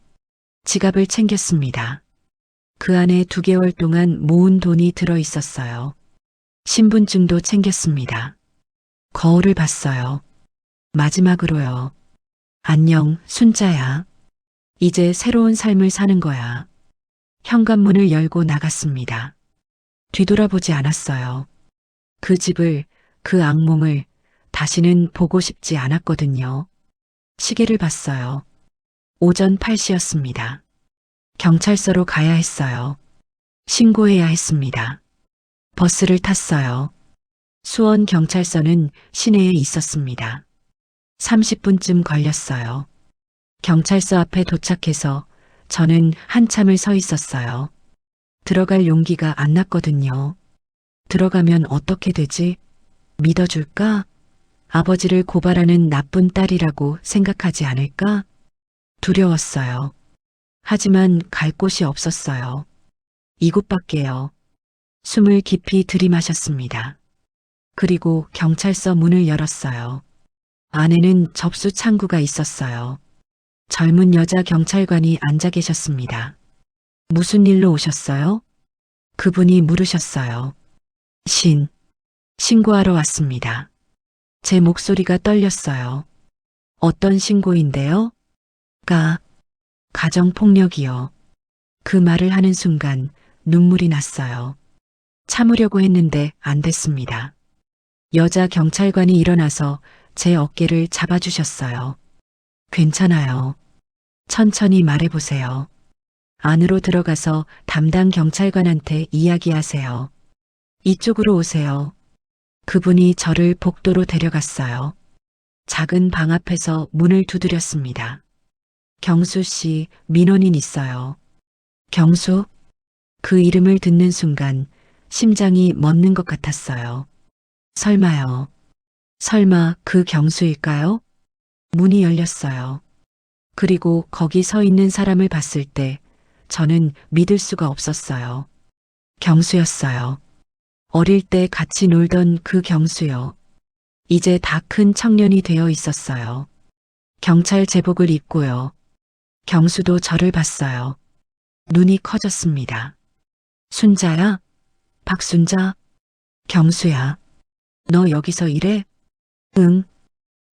지갑을 챙겼습니다. 그 안에 2개월 동안 모은 돈이 들어 있었어요. 신분증도 챙겼습니다. 거울을 봤어요. 마지막으로요. 안녕, 순자야. 이제 새로운 삶을 사는 거야. 현관문을 열고 나갔습니다. 뒤돌아보지 않았어요. 그 집을, 그 악몽을 다시는 보고 싶지 않았거든요. 시계를 봤어요. 오전 8시였습니다. 경찰서로 가야 했어요. 신고해야 했습니다. 버스를 탔어요. 수원 경찰서는 시내에 있었습니다. 30분쯤 걸렸어요. 경찰서 앞에 도착해서 저는 한참을 서 있었어요. 들어갈 용기가 안 났거든요. 들어가면 어떻게 되지? 믿어줄까? 아버지를 고발하는 나쁜 딸이라고 생각하지 않을까? 두려웠어요. 하지만 갈 곳이 없었어요. 이곳밖에요. 숨을 깊이 들이마셨습니다. 그리고 경찰서 문을 열었어요. 안에는 접수 창구가 있었어요. 젊은 여자 경찰관이 앉아 계셨습니다. 무슨 일로 오셨어요? 그분이 물으셨어요. 신고하러 왔습니다. 제 목소리가 떨렸어요. 어떤 신고인데요? 가정폭력이요. 그 말을 하는 순간 눈물이 났어요. 참으려고 했는데 안 됐습니다. 여자 경찰관이 일어나서 제 어깨를 잡아주셨어요. 괜찮아요. 천천히 말해보세요. 안으로 들어가서 담당 경찰관한테 이야기하세요. 이쪽으로 오세요. 그분이 저를 복도로 데려갔어요. 작은 방 앞에서 문을 두드렸습니다. 경수 씨, 민원인 있어요. 경수? 그 이름을 듣는 순간 심장이 멎는 것 같았어요. 설마요. 설마 그 경수일까요? 문이 열렸어요. 그리고 거기 서 있는 사람을 봤을 때 저는 믿을 수가 없었어요. 경수였어요. 어릴 때 같이 놀던 그 경수요. 이제 다 큰 청년이 되어 있었어요. 경찰 제복을 입고요. 경수도 저를 봤어요. 눈이 커졌습니다. 순자야? 박순자? 경수야. 너 여기서 일해? 응.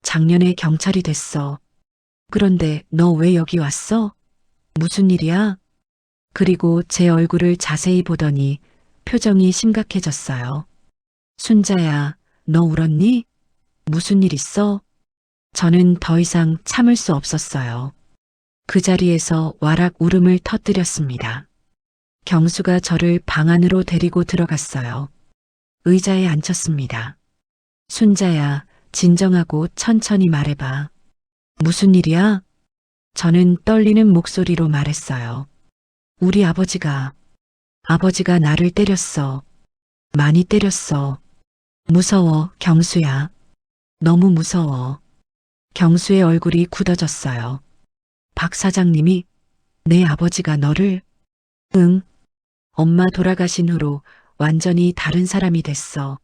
작년에 경찰이 됐어. 그런데 너 왜 여기 왔어? 무슨 일이야? 그리고 제 얼굴을 자세히 보더니 표정이 심각해졌어요. 순자야, 너 울었니? 무슨 일 있어? 저는 더 이상 참을 수 없었어요. 그 자리에서 와락 울음을 터뜨렸습니다. 경수가 저를 방 안으로 데리고 들어갔어요. 의자에 앉혔습니다. 순자야, 진정하고 천천히 말해봐. 무슨 일이야? 저는 떨리는 목소리로 말했어요. 우리 아버지가 나를 때렸어. 많이 때렸어. 무서워, 경수야. 너무 무서워. 경수의 얼굴이 굳어졌어요. 박 사장님이 내 아버지가 너를? 응. 엄마 돌아가신 후로 완전히 다른 사람이 됐어.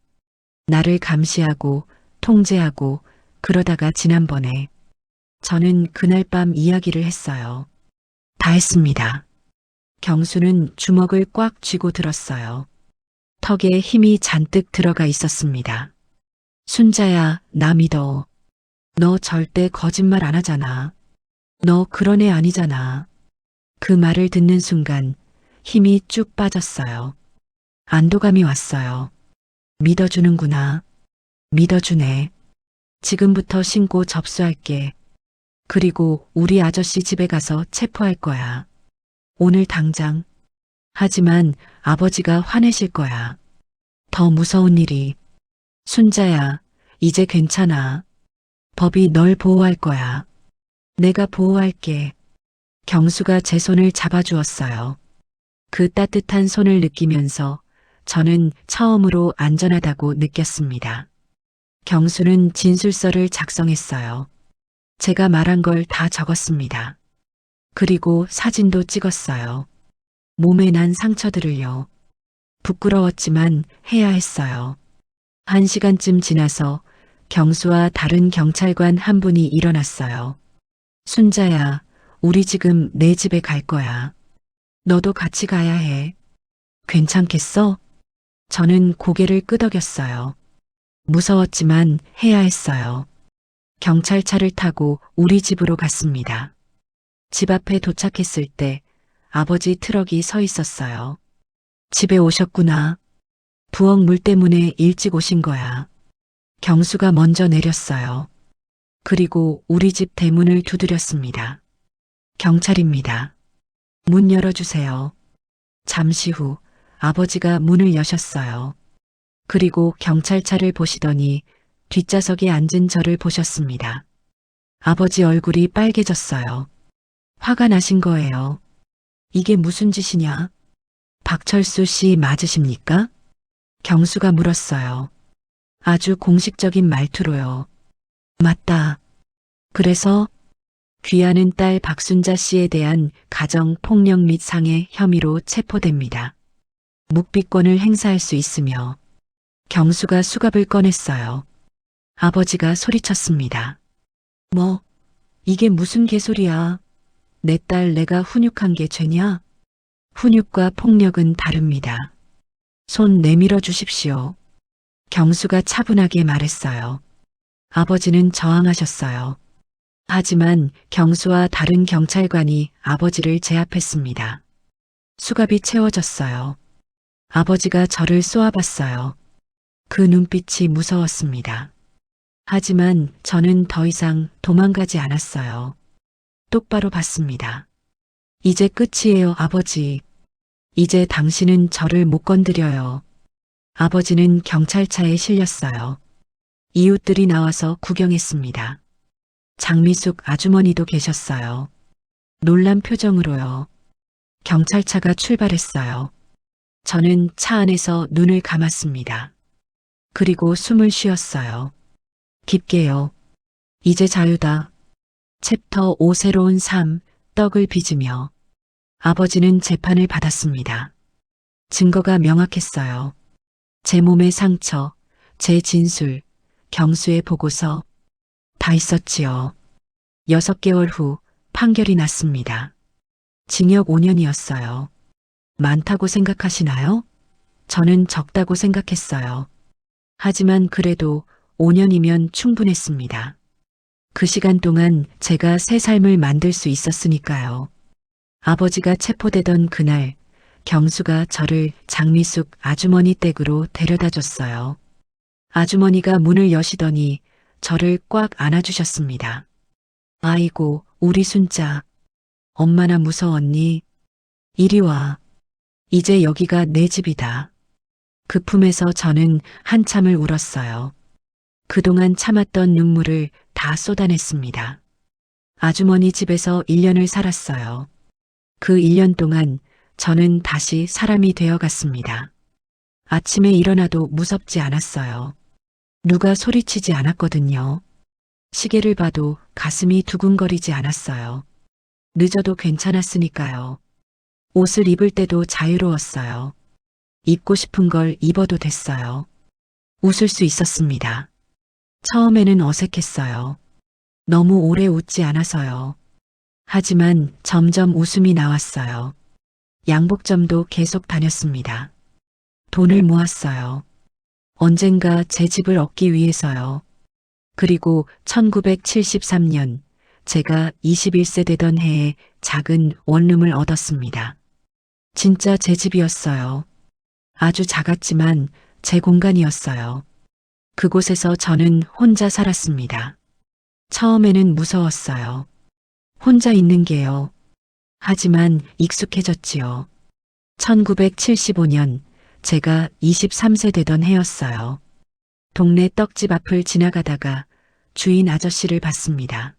나를 감시하고 통제하고 그러다가 지난번에 저는 그날 밤 이야기를 했어요. 다 했습니다. 경수는 주먹을 꽉 쥐고 들었어요. 턱에 힘이 잔뜩 들어가 있었습니다. 순자야, 나 믿어. 너 절대 거짓말 안 하잖아. 너 그런 애 아니잖아. 그 말을 듣는 순간 힘이 쭉 빠졌어요. 안도감이 왔어요. 믿어주는구나. 믿어주네. 지금부터 신고 접수할게. 그리고 우리 아저씨 집에 가서 체포할 거야. 오늘 당장. 하지만 아버지가 화내실 거야. 더 무서운 일이. 순자야, 이제 괜찮아. 법이 널 보호할 거야. 내가 보호할게. 경수가 제 손을 잡아주었어요. 그 따뜻한 손을 느끼면서 저는 처음으로 안전하다고 느꼈습니다. 경수는 진술서를 작성했어요. 제가 말한 걸 다 적었습니다. 그리고 사진도 찍었어요. 몸에 난 상처들을요. 부끄러웠지만 해야 했어요. 1시간쯤 지나서 경수와 다른 경찰관 한 분이 일어났어요. 순자야, 우리 지금 내 집에 갈 거야. 너도 같이 가야 해. 괜찮겠어? 저는 고개를 끄덕였어요. 무서웠지만 해야 했어요. 경찰차를 타고 우리 집으로 갔습니다. 집 앞에 도착했을 때 아버지 트럭이 서 있었어요. 집에 오셨구나. 부엌 물 때문에 일찍 오신 거야. 경수가 먼저 내렸어요. 그리고 우리 집 대문을 두드렸습니다. 경찰입니다. 문 열어주세요. 잠시 후 아버지가 문을 여셨어요. 그리고 경찰차를 보시더니 뒷좌석에 앉은 저를 보셨습니다. 아버지 얼굴이 빨개졌어요. 화가 나신 거예요. 이게 무슨 짓이냐? 박철수 씨 맞으십니까? 경수가 물었어요. 아주 공식적인 말투로요. 맞다. 그래서 귀하는 딸 박순자 씨에 대한 가정 폭력 및 상해 혐의로 체포됩니다. 묵비권을 행사할 수 있으며 경수가 수갑을 꺼냈어요. 아버지가 소리쳤습니다. 뭐, 이게 무슨 개소리야. 내 딸 내가 훈육한 게 죄냐? 훈육과 폭력은 다릅니다. 손 내밀어 주십시오. 경수가 차분하게 말했어요. 아버지는 저항하셨어요. 하지만 경수와 다른 경찰관이 아버지를 제압했습니다. 수갑이 채워졌어요. 아버지가 저를 쏘아봤어요. 그 눈빛이 무서웠습니다. 하지만 저는 더 이상 도망가지 않았어요. 똑바로 봤습니다. 이제 끝이에요, 아버지. 이제 당신은 저를 못 건드려요. 아버지는 경찰차에 실렸어요. 이웃들이 나와서 구경했습니다. 장미숙 아주머니도 계셨어요. 놀란 표정으로요. 경찰차가 출발했어요. 저는 차 안에서 눈을 감았습니다. 그리고 숨을 쉬었어요. 깊게요. 이제 자유다. 챕터 5 새로운 삶, 떡을 빚으며. 아버지는 재판을 받았습니다. 증거가 명확했어요. 제 몸의 상처, 제 진술, 경수의 보고서, 다 있었지요. 6개월 후 판결이 났습니다. 징역 5년이었어요. 많다고 생각하시나요? 저는 적다고 생각했어요. 하지만 그래도 5년이면 충분했습니다. 그 시간 동안 제가 새 삶을 만들 수 있었으니까요. 아버지가 체포되던 그날 경수가 저를 장미숙 아주머니 댁으로 데려다 줬어요. 아주머니가 문을 여시더니 저를 꽉 안아주셨습니다. 아이고, 우리 순자. 엄마나 무서웠니? 이리 와. 이제 여기가 내 집이다. 그 품에서 저는 한참을 울었어요. 그동안 참았던 눈물을 다 쏟아냈습니다. 아주머니 집에서 1년을 살았어요. 그 1년 동안 저는 다시 사람이 되어갔습니다. 아침에 일어나도 무섭지 않았어요. 누가 소리치지 않았거든요. 시계를 봐도 가슴이 두근거리지 않았어요. 늦어도 괜찮았으니까요. 옷을 입을 때도 자유로웠어요. 입고 싶은 걸 입어도 됐어요. 웃을 수 있었습니다. 처음에는 어색했어요. 너무 오래 웃지 않아서요. 하지만 점점 웃음이 나왔어요. 양복점도 계속 다녔습니다. 돈을 모았어요. 언젠가 제 집을 얻기 위해서요. 그리고 1973년 제가 21세 되던 해에 작은 원룸을 얻었습니다. 진짜 제 집이었어요. 아주 작았지만 제 공간이었어요. 그곳에서 저는 혼자 살았습니다. 처음에는 무서웠어요. 혼자 있는 게요. 하지만 익숙해졌지요. 1975년 제가 23세 되던 해였어요. 동네 떡집 앞을 지나가다가 주인 아저씨를 봤습니다.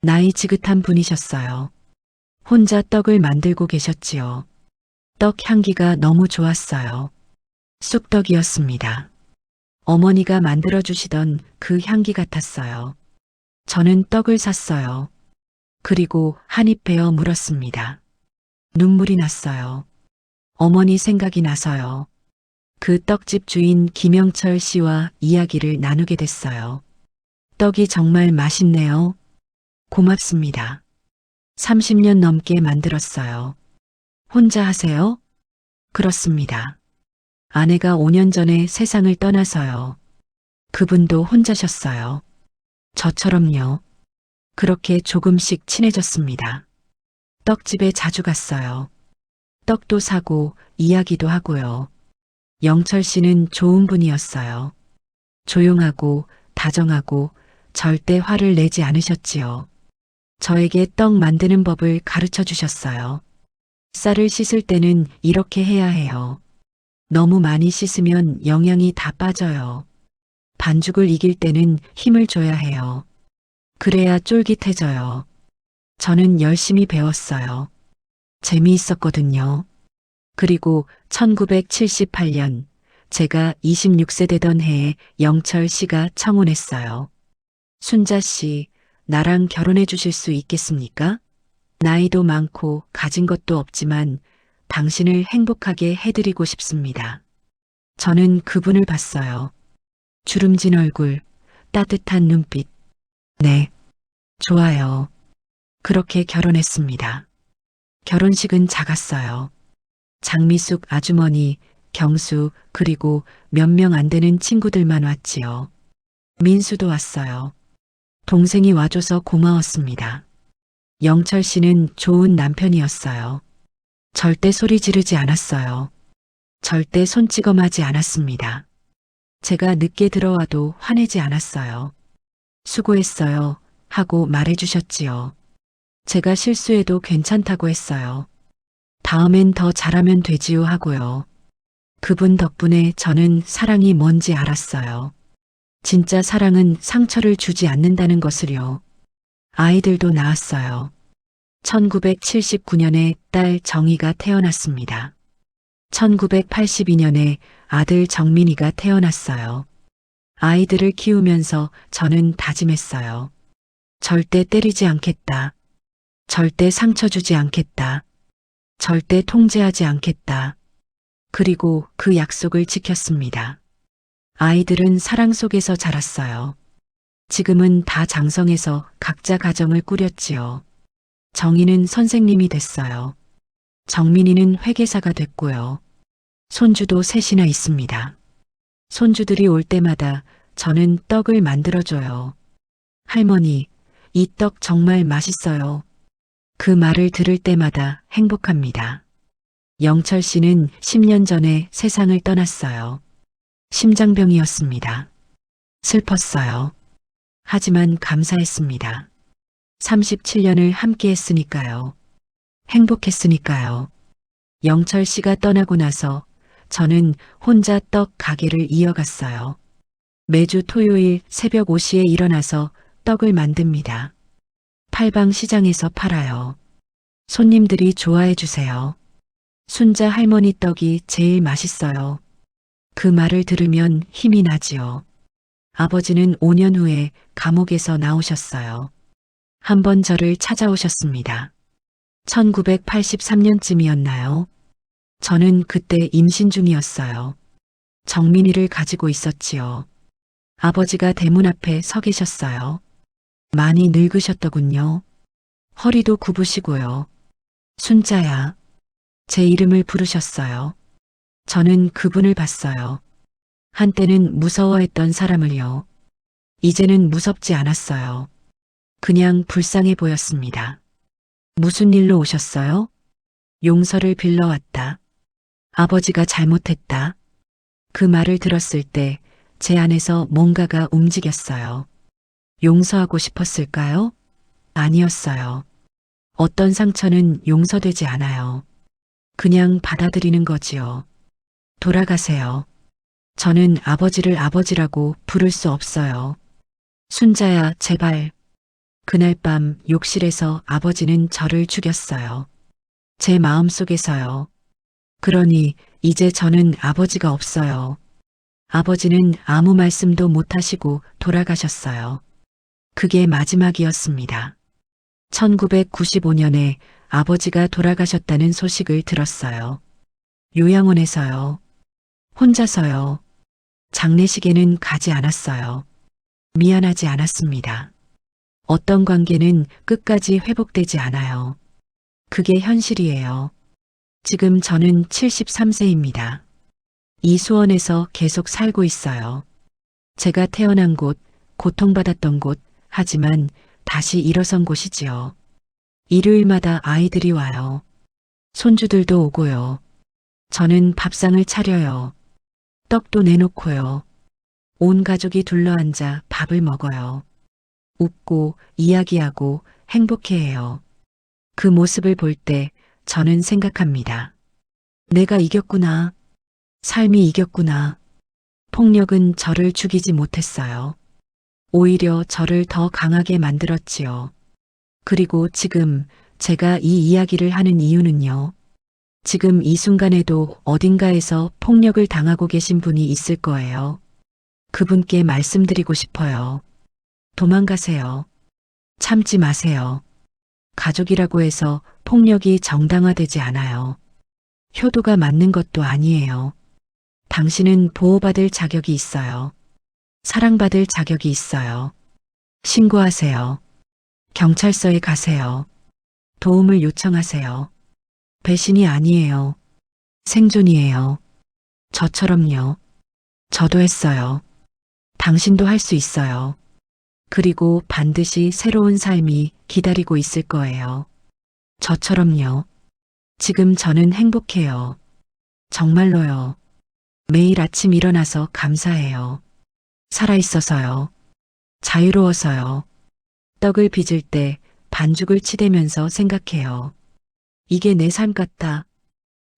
나이 지긋한 분이셨어요. 혼자 떡을 만들고 계셨지요. 떡 향기가 너무 좋았어요. 쑥떡이었습니다. 어머니가 만들어주시던 그 향기 같았어요. 저는 떡을 샀어요. 그리고 한 입 베어 물었습니다. 눈물이 났어요. 어머니 생각이 나서요. 그 떡집 주인 김영철 씨와 이야기를 나누게 됐어요. 떡이 정말 맛있네요. 고맙습니다. 30년 넘게 만들었어요. 혼자 하세요? 그렇습니다. 아내가 5년 전에 세상을 떠나서요. 그분도 혼자셨어요. 저처럼요. 그렇게 조금씩 친해졌습니다. 떡집에 자주 갔어요. 떡도 사고 이야기도 하고요. 영철 씨는 좋은 분이었어요. 조용하고 다정하고 절대 화를 내지 않으셨지요. 저에게 떡 만드는 법을 가르쳐 주셨어요. 쌀을 씻을 때는 이렇게 해야 해요. 너무 많이 씻으면 영양이 다 빠져요. 반죽을 이길 때는 힘을 줘야 해요. 그래야 쫄깃해져요. 저는 열심히 배웠어요. 재미있었거든요. 그리고 1978년 제가 26세 되던 해에 영철 씨가 청혼했어요. 순자 씨, 나랑 결혼해 주실 수 있겠습니까? 나이도 많고 가진 것도 없지만 당신을 행복하게 해드리고 싶습니다. 저는 그분을 봤어요. 주름진 얼굴, 따뜻한 눈빛. 네, 좋아요. 그렇게 결혼했습니다. 결혼식은 작았어요. 장미숙 아주머니, 경수, 그리고 몇 명 안 되는 친구들만 왔지요. 민수도 왔어요. 동생이 와줘서 고마웠습니다. 영철 씨는 좋은 남편이었어요. 절대 소리 지르지 않았어요. 절대 손찌검하지 않았습니다. 제가 늦게 들어와도 화내지 않았어요. 수고했어요. 하고 말해주셨지요. 제가 실수해도 괜찮다고 했어요. 다음엔 더 잘하면 되지요 하고요. 그분 덕분에 저는 사랑이 뭔지 알았어요. 진짜 사랑은 상처를 주지 않는다는 것을요. 아이들도 낳았어요. 1979년에 딸 정희가 태어났습니다. 1982년에 아들 정민이가 태어났어요. 아이들을 키우면서 저는 다짐했어요. 절대 때리지 않겠다. 절대 상처 주지 않겠다. 절대 통제하지 않겠다. 그리고 그 약속을 지켰습니다. 아이들은 사랑 속에서 자랐어요. 지금은 다 장성해서 각자 가정을 꾸렸지요. 정희는 선생님이 됐어요. 정민이는 회계사가 됐고요. 손주도 셋이나 있습니다. 손주들이 올 때마다 저는 떡을 만들어줘요. 할머니, 이 떡 정말 맛있어요. 그 말을 들을 때마다 행복합니다. 영철 씨는 10년 전에 세상을 떠났어요. 심장병이었습니다. 슬펐어요. 하지만 감사했습니다. 37년을 함께 했으니까요. 행복했으니까요. 영철 씨가 떠나고 나서 저는 혼자 떡 가게를 이어갔어요. 매주 토요일 새벽 5시에 일어나서 떡을 만듭니다. 팔방 시장에서 팔아요. 손님들이 좋아해 주세요. 순자 할머니 떡이 제일 맛있어요. 그 말을 들으면 힘이 나지요. 아버지는 5년 후에 감옥에서 나오셨어요. 한 번 저를 찾아오셨습니다. 1983년쯤이었나요? 저는 그때 임신 중이었어요. 정민이를 가지고 있었지요. 아버지가 대문 앞에 서 계셨어요. 많이 늙으셨더군요. 허리도 굽으시고요. 순자야. 제 이름을 부르셨어요. 저는 그분을 봤어요. 한때는 무서워했던 사람을요. 이제는 무섭지 않았어요. 그냥 불쌍해 보였습니다. 무슨 일로 오셨어요? 용서를 빌러 왔다. 아버지가 잘못했다. 그 말을 들었을 때 제 안에서 뭔가가 움직였어요. 용서하고 싶었을까요? 아니었어요. 어떤 상처는 용서되지 않아요. 그냥 받아들이는 거지요. 돌아가세요. 저는 아버지를 아버지라고 부를 수 없어요. 순자야, 제발. 그날 밤 욕실에서 아버지는 저를 죽였어요. 제 마음속에서요. 그러니 이제 저는 아버지가 없어요. 아버지는 아무 말씀도 못 하시고 돌아가셨어요. 그게 마지막이었습니다. 1995년에 아버지가 돌아가셨다는 소식을 들었어요. 요양원에서요. 혼자서요. 장례식에는 가지 않았어요. 미안하지 않았습니다. 어떤 관계는 끝까지 회복되지 않아요. 그게 현실이에요. 지금 저는 73세입니다. 이 수원에서 계속 살고 있어요. 제가 태어난 곳, 고통받았던 곳, 하지만 다시 일어선 곳이지요. 일요일마다 아이들이 와요. 손주들도 오고요. 저는 밥상을 차려요. 떡도 내놓고요. 온 가족이 둘러앉아 밥을 먹어요. 웃고 이야기하고 행복해해요. 그 모습을 볼 때 저는 생각합니다. 내가 이겼구나. 삶이 이겼구나. 폭력은 저를 죽이지 못했어요. 오히려 저를 더 강하게 만들었지요. 그리고 지금 제가 이 이야기를 하는 이유는요. 지금 이 순간에도 어딘가에서 폭력을 당하고 계신 분이 있을 거예요. 그분께 말씀드리고 싶어요. 도망가세요. 참지 마세요. 가족이라고 해서 폭력이 정당화되지 않아요. 효도가 맞는 것도 아니에요. 당신은 보호받을 자격이 있어요. 사랑받을 자격이 있어요. 신고하세요. 경찰서에 가세요. 도움을 요청하세요. 배신이 아니에요. 생존이에요. 저처럼요. 저도 했어요. 당신도 할 수 있어요. 그리고 반드시 새로운 삶이 기다리고 있을 거예요. 저처럼요. 지금 저는 행복해요. 정말로요. 매일 아침 일어나서 감사해요. 살아있어서요. 자유로워서요. 떡을 빚을 때 반죽을 치대면서 생각해요. 이게 내 삶 같다.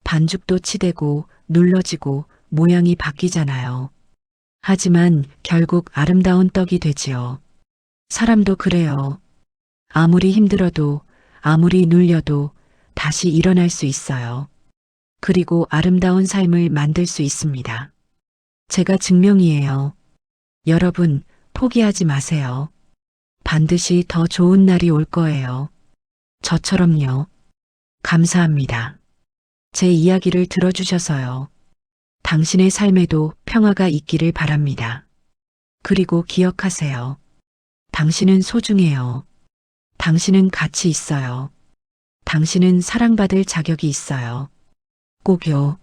반죽도 치대고 눌러지고 모양이 바뀌잖아요. 하지만 결국 아름다운 떡이 되지요. 사람도 그래요. 아무리 힘들어도 아무리 눌려도 다시 일어날 수 있어요. 그리고 아름다운 삶을 만들 수 있습니다. 제가 증명이에요. 여러분, 포기하지 마세요. 반드시 더 좋은 날이 올 거예요. 저처럼요. 감사합니다. 제 이야기를 들어주셔서요. 당신의 삶에도 평화가 있기를 바랍니다. 그리고 기억하세요. 당신은 소중해요. 당신은 가치 있어요. 당신은 사랑받을 자격이 있어요. 꼭요.